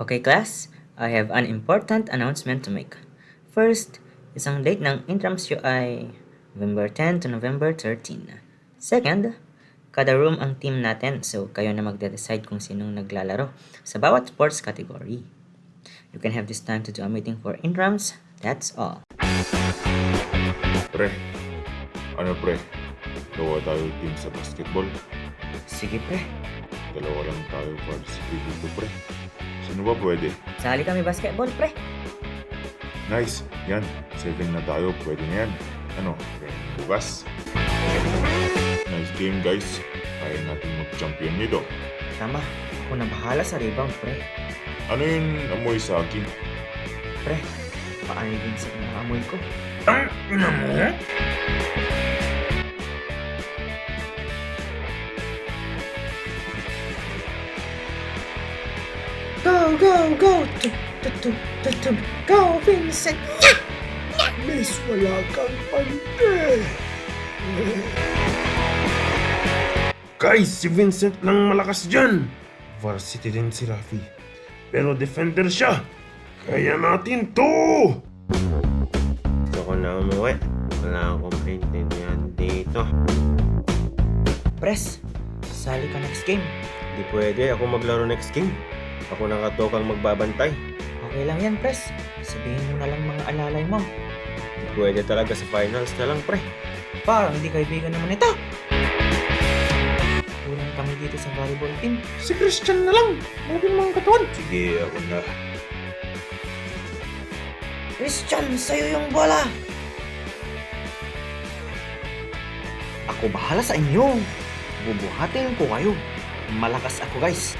Okay class, I have an important announcement to make. First, isang date ng intrams ay November 10 to November 13. Second, kada room ang team natin so kayo na magde-decide kung sinong naglalaro sa bawat sports category. You can have this time to do a meeting for intrams, that's all. Pre, ano pre? Gawa tayo team sa basketball. Sige pre, Dalawa lang tayo varsity dito pre. Sino ba pwede? sali kami basketball pre. Nice, yan. 7 na tayo, pwede na yan. Ano, bukas? Nice game guys. Kaya natin mag-champion nito. Tama, ako na bahala sa rebound pre. Ano yun amoy sa akin? Pre, paano din sa inaamoy ko? Ang ina mo? Go, go, go! Go, Vincent! Miss, wala kang pante. Guys, si Vincent lang malakas dyan. Varsity din si Rafi. Pero defender siya. Kaya natin to! Gusto ko na umuwi. Wala akong complaint din yan dito. Pres, sali ka next game. Hindi pwede ako maglaro next game. Ako nakatokang magbabantay. Okay lang yan, Pres. Sabihin mo na lang mga alalay mo. Hindi pwede talaga sa finals na lang, pre. Parang hindi kaibigan naman ito. Kulang kami dito sa volleyball team. Si Christian na lang. Mabing mga katawan. Sige, ako na. Christian, sa'yo yung bola! Ako bahala sa inyo. Bubuhatin ko kayo. Malakas ako, guys.